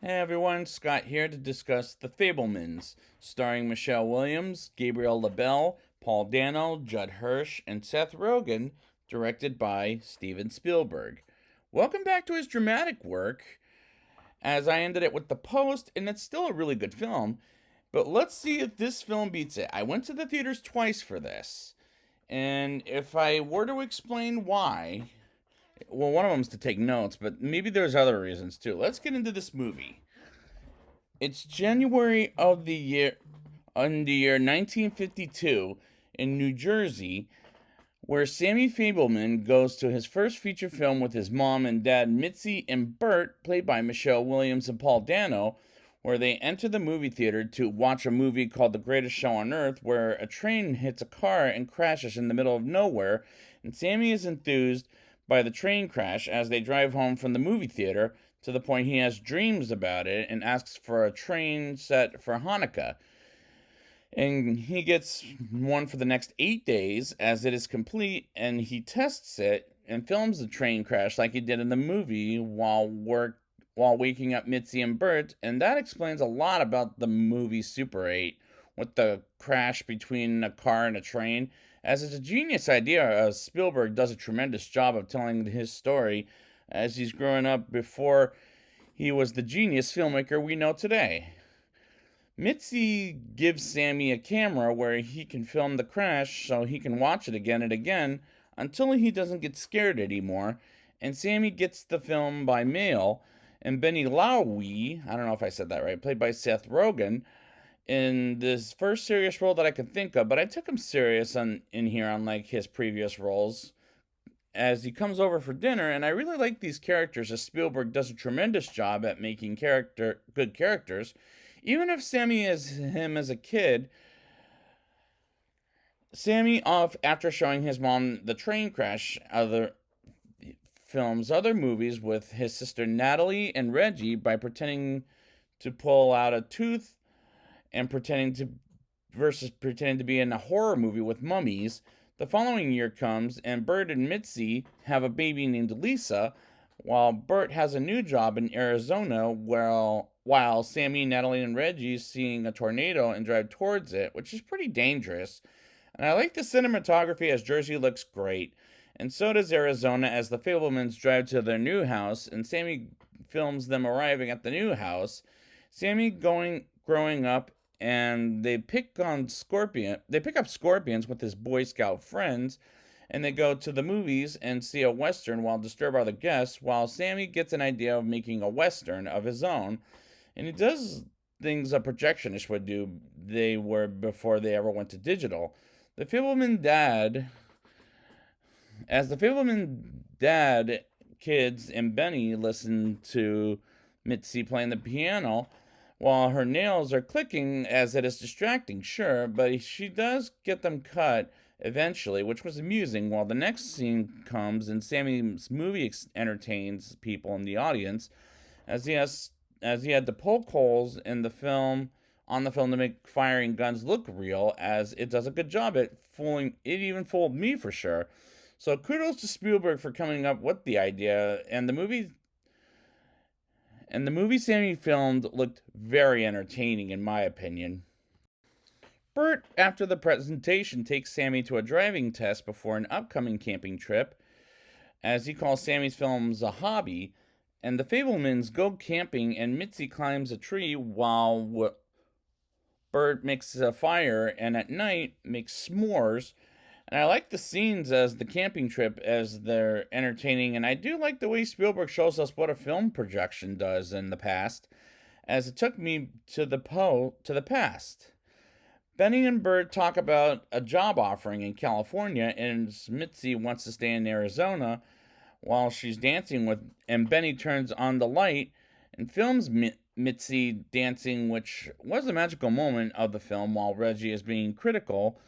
Hey everyone, Scott here to discuss The Fabelmans, starring Michelle Williams, Gabriel LaBelle, Paul Dano, Judd Hirsch, and Seth Rogen, directed by Steven Spielberg. Welcome back to his dramatic work, as I ended it with The Post, and it's still a really good film, but let's see if this film beats it. I went to the theaters twice for this, and if I were to explain why, well, one of them is to take notes, but maybe there's other reasons too. Let's get into this movie. It's January of the year in the year 1952 in New Jersey, where Sammy Fabelman goes to his first feature film with his mom and dad, Mitzi and Bert, played by Michelle Williams and Paul Dano, where they enter the movie theater to watch a movie called The Greatest Show on Earth, where a train hits a car and crashes in the middle of nowhere, and Sammy is enthused by the train crash as they drive home from the movie theater to the point he has dreams about it and asks for a train set for Hanukkah. And he gets one for the next 8 days as it is complete, and he tests it and films the train crash like he did in the movie while waking up Mitzi and Bert, and that explains a lot about the movie Super 8 with the crash between a car and a train. As it's a genius idea, Spielberg does a tremendous job of telling his story as he's growing up before he was the genius filmmaker we know today. Mitzi gives Sammy a camera where he can film the crash so he can watch it again and again until he doesn't get scared anymore, and Sammy gets the film by mail, and Benny Lowy, I don't know if I said that right, played by Seth Rogen, in this first serious role that I can think of, but I took him serious in here unlike his previous roles as he comes over for dinner, and I really like these characters as Spielberg does a tremendous job at making good characters. Even if Sammy is him as a kid, Sammy off after showing his mom the train crash, other movies with his sister Natalie and Reggie by pretending to pull out a tooth and pretending to be in a horror movie with mummies. The following year comes, and Bert and Mitzi have a baby named Lisa, while Bert has a new job in Arizona, while Sammy, Natalie, and Reggie seeing a tornado and drive towards it, which is pretty dangerous. And I like the cinematography as Jersey looks great, and so does Arizona as the Fablemans drive to their new house, and Sammy films them arriving at the new house. Sammy growing up, and they pick up scorpions with his Boy Scout friends, and they go to the movies and see a western while disturb other guests, while Sammy gets an idea of making a western of his own, and he does things a projectionist would do. They were before they ever went to digital. The Fableman dad, as the Fableman dad, kids and Benny listen to Mitzi playing the piano while her nails are clicking as it is distracting, sure, but she does get them cut eventually, which was amusing, while the next scene comes and Sammy's movie entertains people in the audience as he had to poke holes in the film on the film to make firing guns look real, as it does a good job at fooling it. Even fooled me for sure. So kudos to Spielberg for coming up with the idea, and the movie Sammy filmed looked very entertaining in my opinion. Bert, after the presentation, takes Sammy to a driving test before an upcoming camping trip, as he calls Sammy's films a hobby, and the Fablemans go camping and Mitzi climbs a tree while Bert makes a fire and at night makes s'mores. And I like the scenes as the camping trip as they're entertaining, and I do like the way Spielberg shows us what a film projection does in the past, as it took me to the past. Benny and Bert talk about a job offering in California, and Mitzi wants to stay in Arizona while she's dancing with, and Benny turns on the light and films Mitzi dancing, which was a magical moment of the film while Reggie is being critical.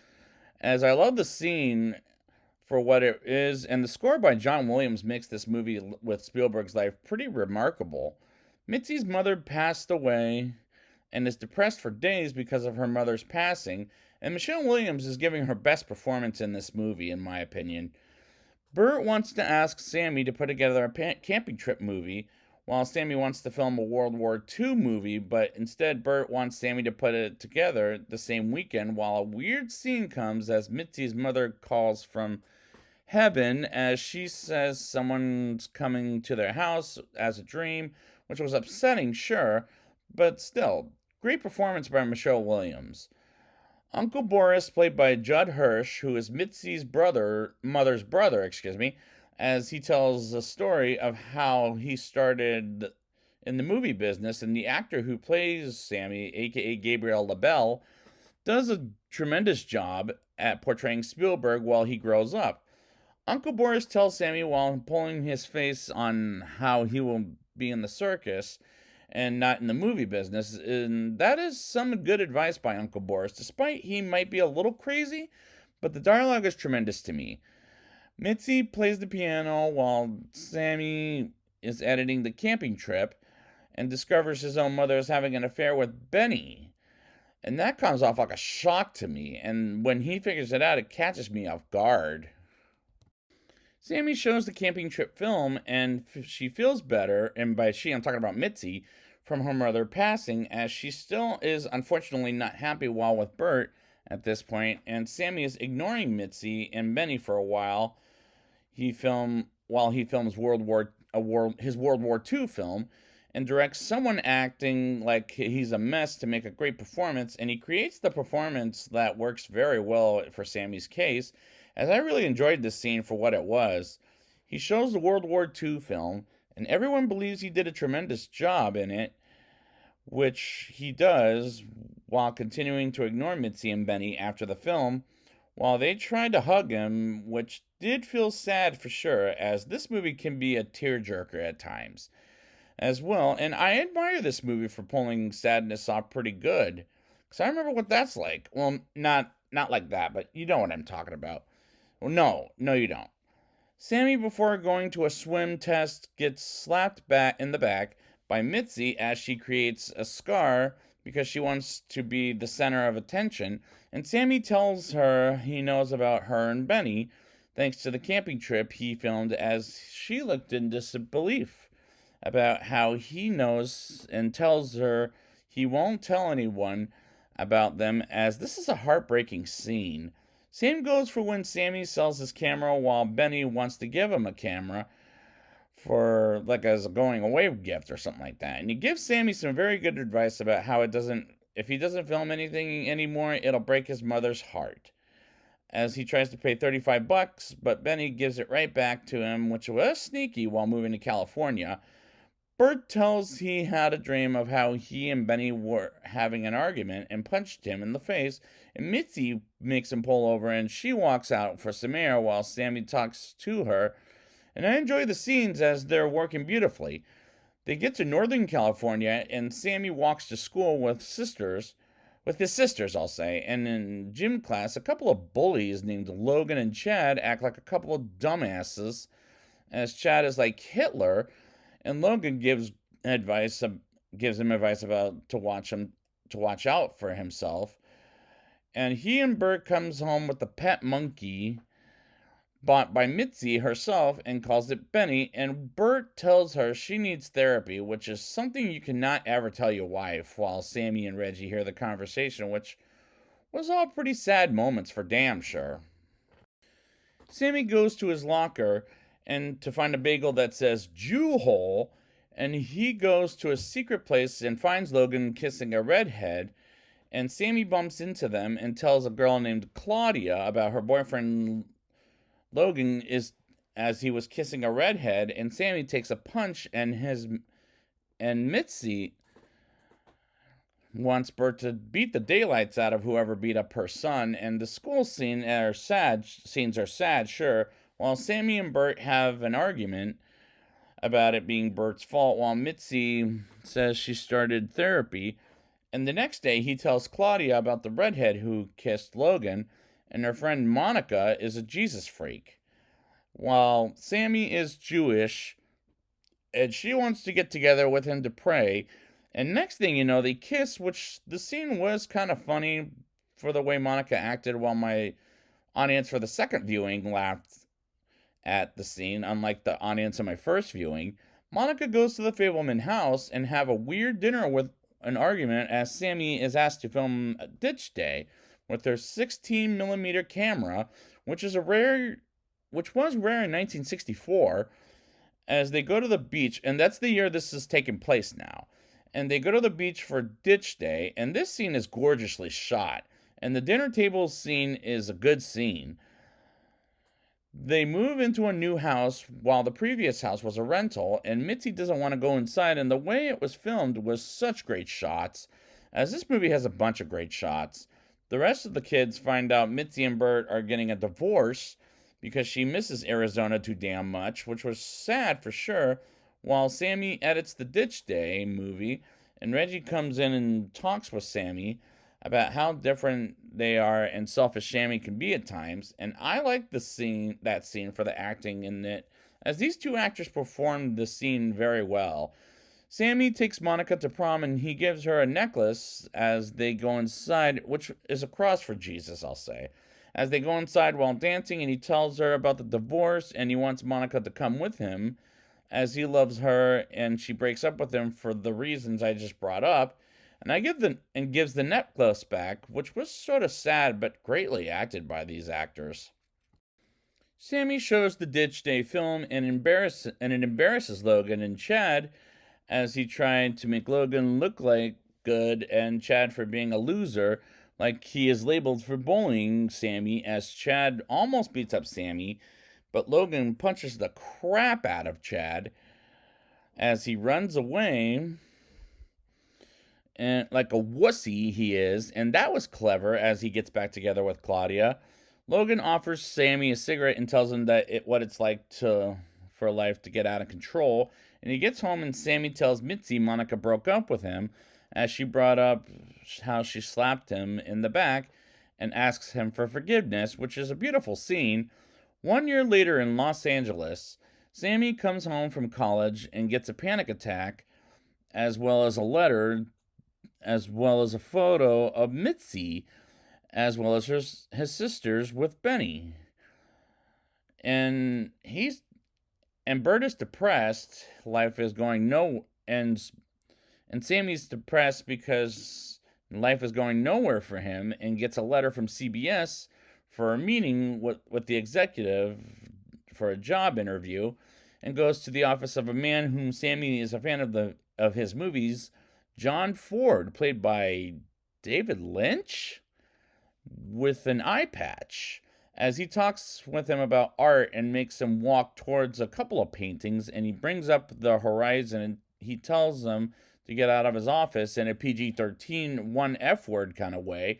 As I love the scene for what it is, and the score by John Williams makes this movie with Spielberg's life pretty remarkable. Mitzi's mother passed away and is depressed for days because of her mother's passing, and Michelle Williams is giving her best performance in this movie, in my opinion. Bert wants to ask Sammy to put together a camping trip movie, while Sammy wants to film a World War II movie, but instead Bert wants Sammy to put it together the same weekend, while a weird scene comes as Mitzi's mother calls from heaven as she says someone's coming to their house as a dream, which was upsetting, sure, but still, great performance by Michelle Williams. Uncle Boris, played by Judd Hirsch, who is Mitzi's mother's brother, as he tells a story of how he started in the movie business, and the actor who plays Sammy, aka Gabriel LaBelle, does a tremendous job at portraying Spielberg while he grows up. Uncle Boris tells Sammy while pulling his face on how he will be in the circus and not in the movie business, and that is some good advice by Uncle Boris, despite he might be a little crazy, but the dialogue is tremendous to me. Mitzi plays the piano while Sammy is editing the camping trip and discovers his own mother is having an affair with Benny. And that comes off like a shock to me, and when he figures it out, it catches me off guard. Sammy shows the camping trip film, and she feels better, and by she, I'm talking about Mitzi, from her mother passing, as she still is unfortunately not happy while with Bert at this point, and Sammy is ignoring Mitzi and Benny for a while. While he films his World War II film, and directs someone acting like he's a mess to make a great performance, and he creates the performance that works very well for Sammy's case, as I really enjoyed this scene for what it was. He shows the World War II film, and everyone believes he did a tremendous job in it, which he does while continuing to ignore Mitzi and Benny after the film, while they tried to hug him, which did feel sad for sure, as this movie can be a tearjerker at times as well, and I admire this movie for pulling sadness off pretty good, because I remember what that's like. Well, not like that, but you know what I'm talking about. Well, no, you don't. Sammy, before going to a swim test, gets slapped back in the back by Mitzi as she creates a scar because she wants to be the center of attention, and Sammy tells her he knows about her and Benny thanks to the camping trip he filmed, as she looked in disbelief about how he knows and tells her he won't tell anyone about them, as this is a heartbreaking scene. Same goes for when Sammy sells his camera while Benny wants to give him a camera for like as a going away gift or something like that. And he gives Sammy some very good advice about how if he doesn't film anything anymore, it'll break his mother's heart. As he tries to pay $35, but Benny gives it right back to him, which was sneaky while moving to California. Bert tells he had a dream of how he and Benny were having an argument and punched him in the face, and Mitzi makes him pull over and she walks out for some air while Sammy talks to her. And I enjoy the scenes as they're working beautifully. They get to Northern California and Sammy walks to school with his sisters, I'll say, and in gym class, a couple of bullies named Logan and Chad act like a couple of dumbasses, as Chad is like Hitler, and Logan gives him advice about to watch out for himself. And he and Bert comes home with a pet monkey bought by Mitzi herself and calls it Benny, and Bert tells her she needs therapy, which is something you cannot ever tell your wife, while Sammy and Reggie hear the conversation, which was all pretty sad moments for damn sure. Sammy goes to his locker and to find a bagel that says Jew hole, and he goes to a secret place and finds Logan kissing a redhead, and Sammy bumps into them and tells a girl named Claudia about her boyfriend Logan is as he was kissing a redhead, and Sammy takes a punch, and Mitzi wants Bert to beat the daylights out of whoever beat up her son, and the school scenes are sad, sure, while Sammy and Bert have an argument about it being Bert's fault, while Mitzi says she started therapy. And the next day, he tells Claudia about the redhead who kissed Logan, and her friend Monica is a Jesus freak. While Sammy is Jewish, and she wants to get together with him to pray. And next thing you know, they kiss, which the scene was kind of funny for the way Monica acted, while my audience for the second viewing laughed at the scene, unlike the audience in my first viewing. Monica goes to the Fabelman house and have a weird dinner with an argument as Sammy is asked to film Ditch Day with their 16 millimeter camera, which is a rare which was rare in 1964, as they go to the beach, and that's the year this is taking place now. And they go to the beach for Ditch Day, and this scene is gorgeously shot. And the dinner table scene is a good scene. They move into a new house while the previous house was a rental, and Mitzi doesn't want to go inside. And the way it was filmed was such great shots, as this movie has a bunch of great shots. The rest of the kids find out Mitzi and Bert are getting a divorce because she misses Arizona too damn much, which was sad for sure, while Sammy edits the Ditch Day movie, and Reggie comes in and talks with Sammy about how different they are and selfish Sammy can be at times. And I like that scene for the acting in it, as these two actors performed the scene very well. Sammy takes Monica to prom and he gives her a necklace as they go inside, which is a cross for Jesus, I'll say. As they go inside while dancing, and he tells her about the divorce and he wants Monica to come with him as he loves her, and she breaks up with him for the reasons I just brought up. And gives the necklace back, which was sort of sad but greatly acted by these actors. Sammy shows the Ditch Day film and it embarrasses Logan and Chad, as he tried to make Logan look like good and Chad for being a loser, like he is labeled for bullying Sammy, as Chad almost beats up Sammy, but Logan punches the crap out of Chad as he runs away, and like a wussy he is, and that was clever as he gets back together with Claudia. Logan offers Sammy a cigarette and tells him what it's like for life to get out of control. And he gets home and Sammy tells Mitzi Monica broke up with him, as she brought up how she slapped him in the back, and asks him for forgiveness, which is a beautiful scene. 1 year later in Los Angeles, Sammy comes home from college and gets a panic attack, as well as a letter, as well as a photo of Mitzi, as well as his sisters with Benny. And Bert is depressed. Life is going no and Sammy's depressed because life is going nowhere for him, and gets a letter from CBS for a meeting with the executive for a job interview, and goes to the office of a man whom Sammy is a fan of his movies, John Ford, played by David Lynch, with an eye patch, as he talks with him about art and makes him walk towards a couple of paintings, and he brings up the horizon, and he tells them to get out of his office in a PG-13 one F word kind of way,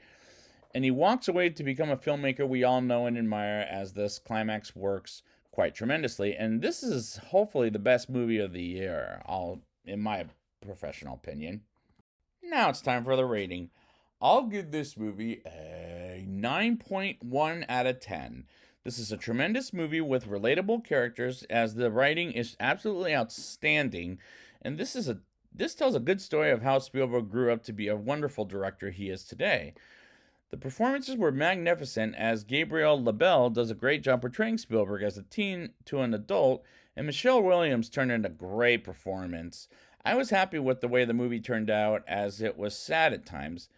and he walks away to become a filmmaker we all know and admire, as this climax works quite tremendously. And this is hopefully the best movie of the year, in my professional opinion. Now it's time for the rating. I'll give this movie a 9.1 out of 10. This is a tremendous movie with relatable characters, as the writing is absolutely outstanding, and this tells a good story of how Spielberg grew up to be a wonderful director he is today. The performances were magnificent, as Gabriel LaBelle does a great job portraying Spielberg as a teen to an adult, and Michelle Williams turned in a great performance. I was happy with the way the movie turned out, as it was sad at times.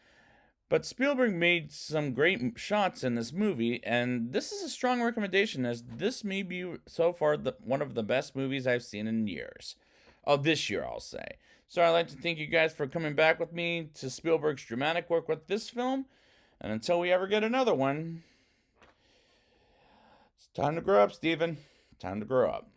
But Spielberg made some great shots in this movie, and this is a strong recommendation, as this may be so far one of the best movies I've seen in years. Of this year, I'll say. So I'd like to thank you guys for coming back with me to Spielberg's dramatic work with this film. And until we ever get another one, it's time to grow up, Steven. Time to grow up.